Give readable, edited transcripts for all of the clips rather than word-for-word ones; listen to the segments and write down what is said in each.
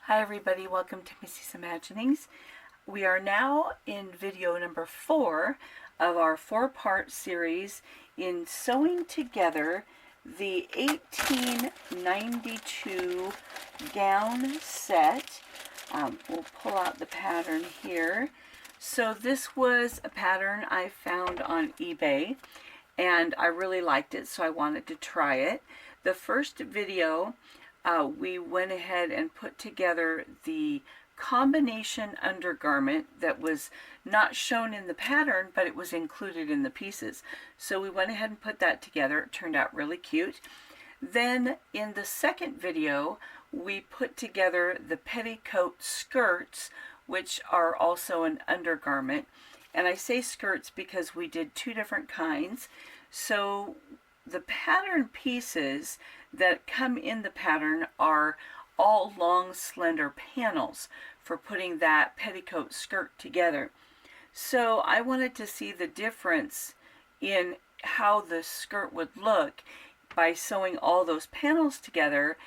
Hi everybody, welcome to Missy's Imaginings. We are now in video number 4 of our 4-part series in sewing together the 1892 gown set. We'll pull out the pattern here. So this was a pattern I found on eBay and I really liked it, so I wanted to try it. The first video we went ahead and put together the combination undergarment that was not shown in the pattern, but it was included in the pieces. So we went ahead and put that together. It turned out really cute. Then in the second video, we put together the petticoat skirts, which are also an undergarment. And I say skirts because we did 2 different kinds. So the pattern pieces that come in the pattern are all long, slender panels for putting that petticoat skirt together. So I wanted to see the difference in how the skirt would look by sewing all those panels together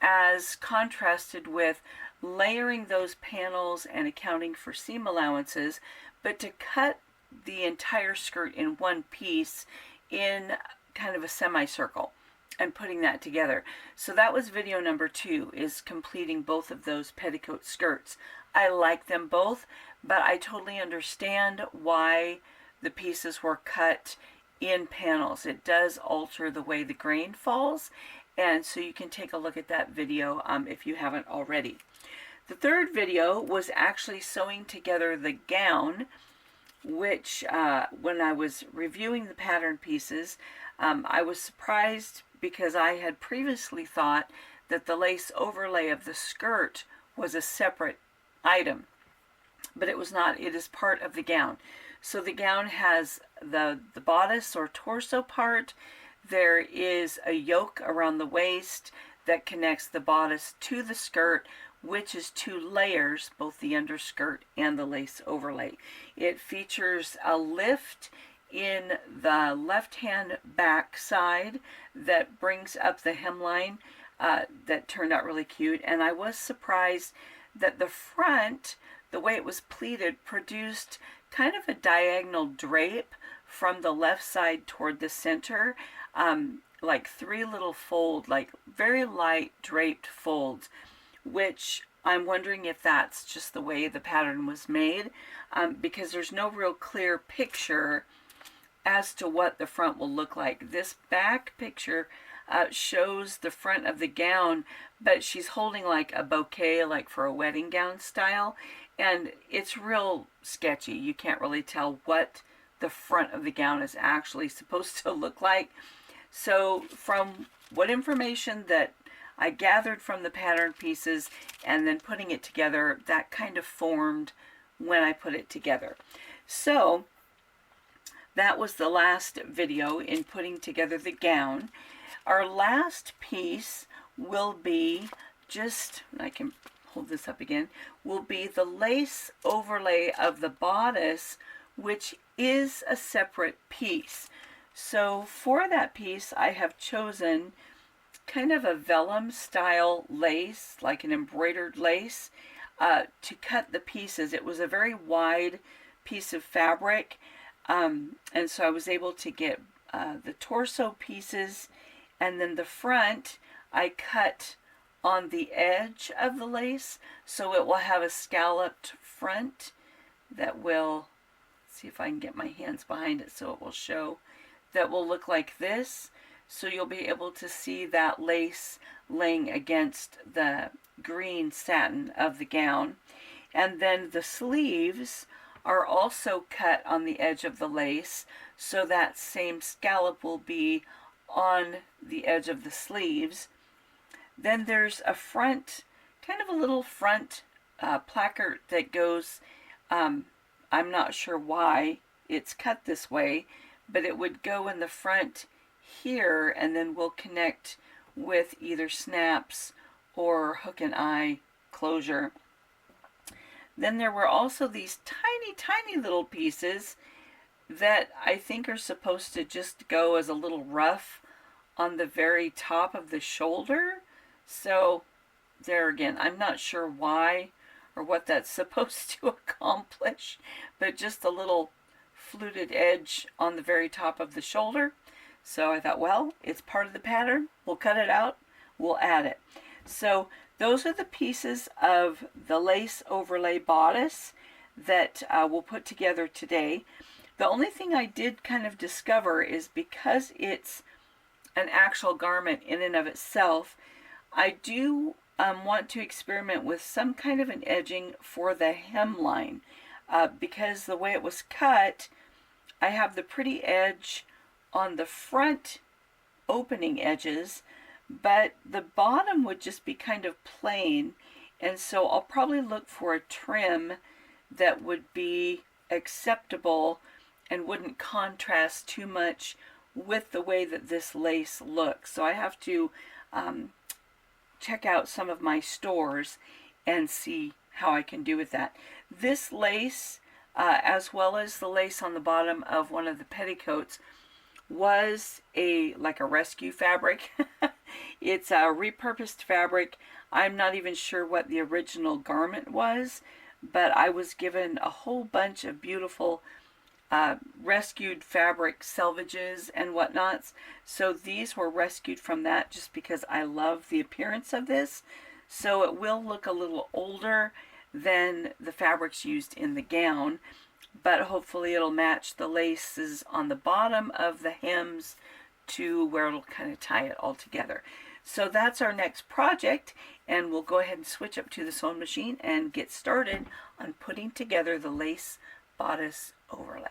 as contrasted with layering those panels and accounting for seam allowances, but to cut the entire skirt in one piece in kind of a semicircle and putting that together. So that was video number 2, is completing both of those petticoat skirts. I like them both, but I totally understand why the pieces were cut in panels. It does alter the way the grain falls, and so you can take a look at that video if you haven't already. The third video was actually sewing together the gown, which when I was reviewing the pattern pieces, I was surprised because I had previously thought that the lace overlay of the skirt was a separate item, but it was not. It is part of the gown. So the gown has the bodice or torso part. There is a yoke around the waist that connects the bodice to the skirt, which is 2 layers, both the underskirt and the lace overlay. It features a lift in the left-hand back side that brings up the hemline that turned out really cute. And I was surprised that the front, the way it was pleated, produced kind of a diagonal drape from the left side toward the center, like 3 little fold, like very light draped folds, which I'm wondering if that's just the way the pattern was made, because there's no real clear picture as to what the front will look like. This back picture shows the front of the gown, but she's holding like a bouquet, like for a wedding gown style, and it's real sketchy. You can't really tell what the front of the gown is actually supposed to look like. So from what information that I gathered from the pattern pieces and then putting it together, that kind of formed when I put it together. So that was the last video in putting together the gown. Our last piece will be just, I can hold this up again, will be the lace overlay of the bodice, which is a separate piece. So for that piece, I have chosen kind of a vellum style lace, like an embroidered lace, to cut the pieces. It was a very wide piece of fabric, and so I was able to get the torso pieces, and then the front I cut on the edge of the lace, so it will have a scalloped front that will, see if I can get my hands behind it so it will show, that will look like this. So you'll be able to see that lace laying against the green satin of the gown. And then the sleeves are also cut on the edge of the lace, so that same scallop will be on the edge of the sleeves. Then there's a front, kind of a little front placard that goes, I'm not sure why it's cut this way, but it would go in the front here, and then we'll connect with either snaps or hook and eye closure. Then there were also these tiny little pieces that I think are supposed to just go as a little ruff on the very top of the shoulder. So there again, I'm not sure why or what that's supposed to accomplish, but just a little fluted edge on the very top of the shoulder. So I thought, well, it's part of the pattern. We'll cut it out. We'll add it. So those are the pieces of the lace overlay bodice that we'll put together today. The only thing I did kind of discover is because it's an actual garment in and of itself, I do want to experiment with some kind of an edging for the hemline, because the way it was cut, I have the pretty edge on the front opening edges, but the bottom would just be kind of plain, and so I'll probably look for a trim that would be acceptable and wouldn't contrast too much with the way that this lace looks. So I have to check out some of my stores and see how I can do with that. This lace, as well as the lace on the bottom of one of the petticoats, was like a rescue fabric. It's a repurposed fabric. I'm not even sure what the original garment was, but I was given a whole bunch of beautiful rescued fabric selvages and whatnots. So these were rescued from that just because I love the appearance of this. So it will look a little older than the fabrics used in the gown, but hopefully it'll match the laces on the bottom of the hems to where it'll kind of tie it all together. So that's our next project, and we'll go ahead and switch up to the sewing machine and get started on putting together the lace bodice overlay.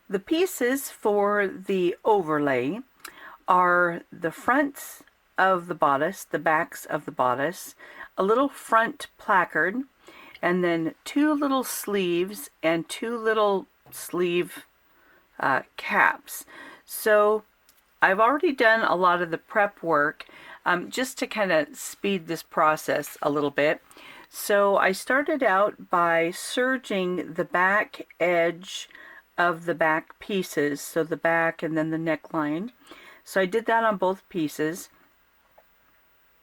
The pieces for the overlay are the fronts of the bodice, the backs of the bodice, a little front placard, and then two little sleeves and two little sleeve caps. So I've already done a lot of the prep work just to kind of speed this process a little bit. So I started out by serging the back edge of the back pieces, so the back and then the neckline. So I did that on both pieces.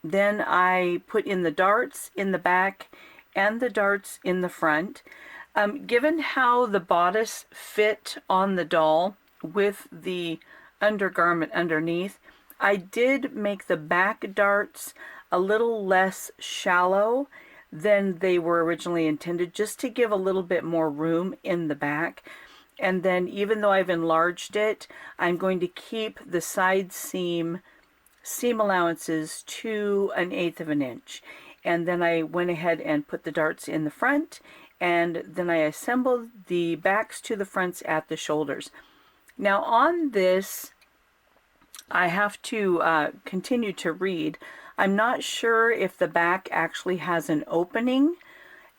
Then I put in the darts in the back and the darts in the front. Given how the bodice fit on the doll with the undergarment underneath, I did make the back darts a little less shallow than they were originally intended, just to give a little bit more room in the back. And then even though I've enlarged it, I'm going to keep the side seam allowances to 1/8 of an inch. And then I went ahead and put the darts in the front, and then I assembled the backs to the fronts at the shoulders. Now on this, I have to continue to read. I'm not sure if the back actually has an opening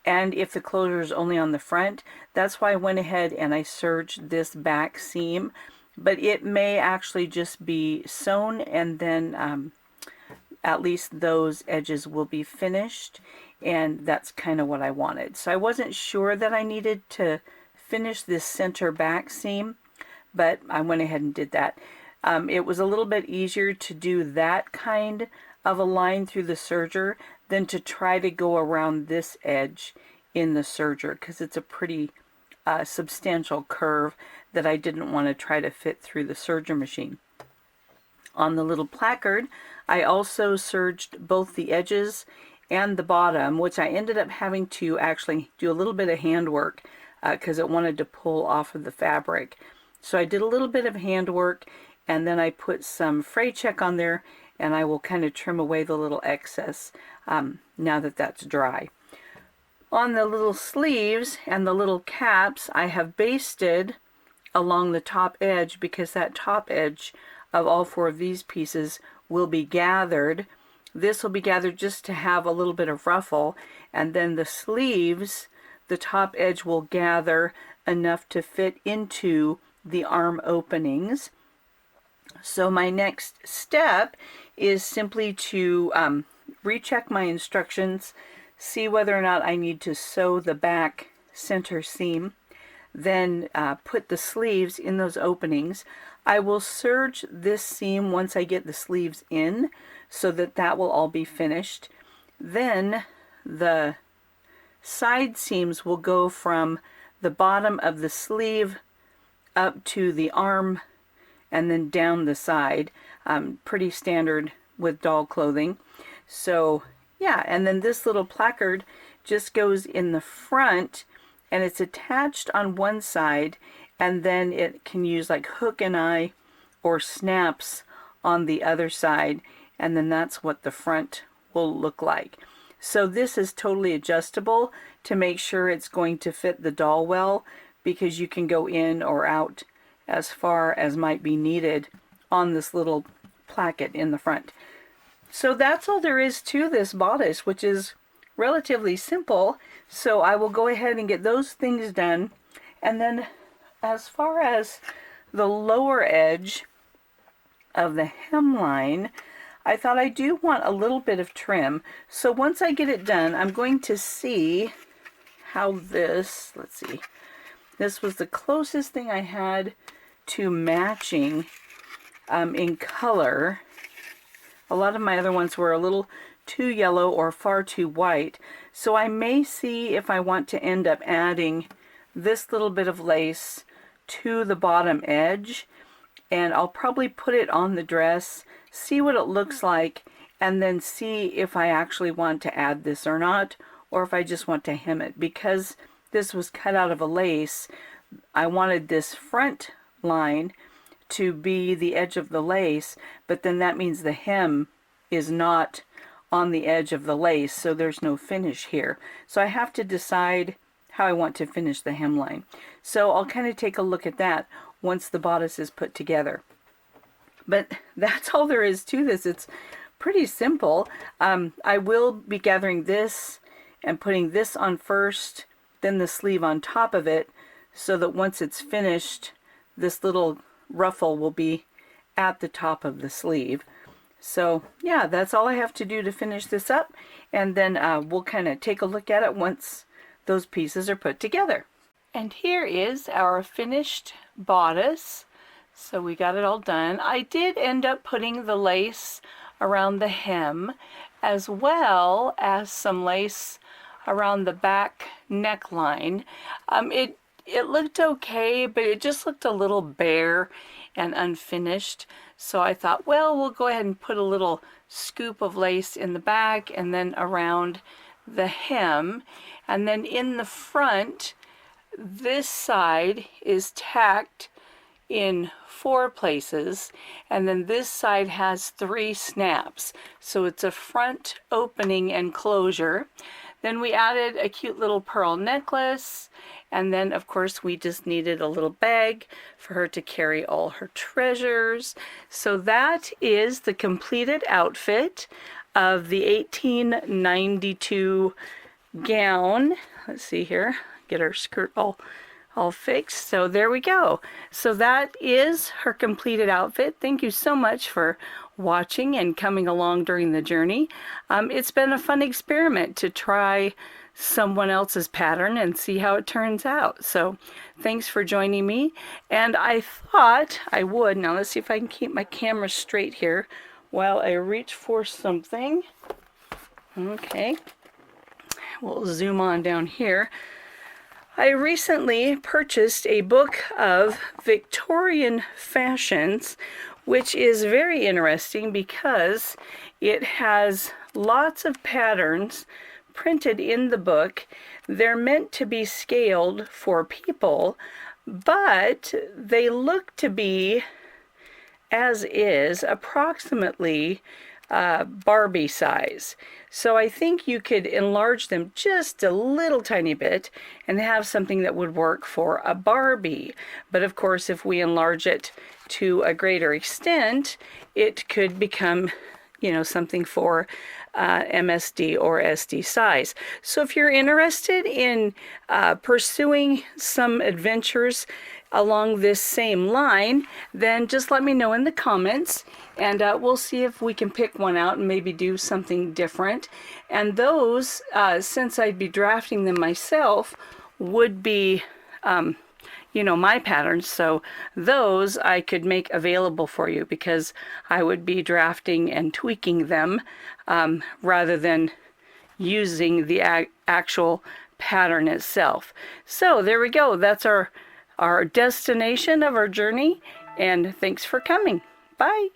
and if the closure is only on the front. That's why I went ahead and I serged this back seam, but it may actually just be sewn, and then at least those edges will be finished, and that's kind of what I wanted. So I wasn't sure that I needed to finish this center back seam, but I went ahead and did that. It was a little bit easier to do that kind of a line through the serger than to try to go around this edge in the serger, because it's a pretty substantial curve that I didn't want to try to fit through the serger machine. On the little placard, I also serged both the edges and the bottom, which I ended up having to actually do a little bit of handwork because it wanted to pull off of the fabric. So I did a little bit of handwork, and then I put some fray check on there, and I will kind of trim away the little excess now that that's dry. On the little sleeves and the little caps, I have basted along the top edge, because that top edge of all four of these pieces will be gathered. This will be gathered just to have a little bit of ruffle, and then the sleeves, the top edge will gather enough to fit into the arm openings. So my next step is simply to recheck my instructions, see whether or not I need to sew the back center seam, then put the sleeves in those openings. I will serge this seam once I get the sleeves in, so that that will all be finished. Then the side seams will go from the bottom of the sleeve up to the arm and then down the side. Pretty standard with doll clothing. So yeah, and then this little placard just goes in the front, and it's attached on one side, and then it can use like hook and eye or snaps on the other side, and then that's what the front will look like. So this is totally adjustable to make sure it's going to fit the doll well, because you can go in or out as far as might be needed on this little placket in the front. So that's all there is to this bodice, which is relatively simple. So I will go ahead and get those things done. And then as far as the lower edge of the hemline, I thought I do want a little bit of trim. So once I get it done, I'm going to see how this, let's see, this was the closest thing I had to matching in color. A lot of my other ones were a little too yellow or far too white. So I may see if I want to end up adding this little bit of lace to the bottom edge, and I'll probably put it on the dress, see what it looks like, and then see if I actually want to add this or not, or if I just want to hem it. Because this was cut out of a lace, I wanted this front line to be the edge of the lace, but then that means the hem is not on the edge of the lace, so there's no finish here. So I have to decide how I want to finish the hemline. So I'll kind of take a look at that once the bodice is put together. But that's all there is to this. It's pretty simple. I will be gathering this and putting this on first, then the sleeve on top of it, so that once it's finished, this little ruffle will be at the top of the sleeve. So yeah, that's all I have to do to finish this up, and then we'll kind of take a look at it once those pieces are put together. And here is our finished bodice. So we got it all done. I did end up putting the lace around the hem, as well as some lace around the back neckline. It looked okay, but it just looked a little bare and unfinished. So I thought, well, we'll go ahead and put a little scoop of lace in the back and then around the hem. And then in the front, this side is tacked in 4 places, and then this side has 3 snaps. So it's a front opening and closure. Then we added a cute little pearl necklace, and then of course we just needed a little bag for her to carry all her treasures. So that is the completed outfit of the 1892 gown. Let's see here, get her skirt all fixed. So there we go. So that is her completed outfit. Thank you so much for watching and coming along during the journey. It's been a fun experiment to try someone else's pattern and see how it turns out. So thanks for joining me. And I thought I would, now let's see if I can keep my camera straight here while I reach for something. Okay, we'll zoom on down here. I recently purchased a book of Victorian fashions, which is very interesting because it has lots of patterns printed in the book. They're meant to be scaled for people, but they look to be, as is, approximately Barbie size. So I think you could enlarge them just a little tiny bit and have something that would work for a Barbie. But of course, if we enlarge it to a greater extent, it could become, you know, something for MSD or SD size. So if you're interested in pursuing some adventures along this same line, then just let me know in the comments, and we'll see if we can pick one out and maybe do something different. And those, since I'd be drafting them myself, would be my patterns. So those I could make available for you because I would be drafting and tweaking them rather than using the actual pattern itself. So there we go. That's our destination of our journey. And thanks for coming. Bye.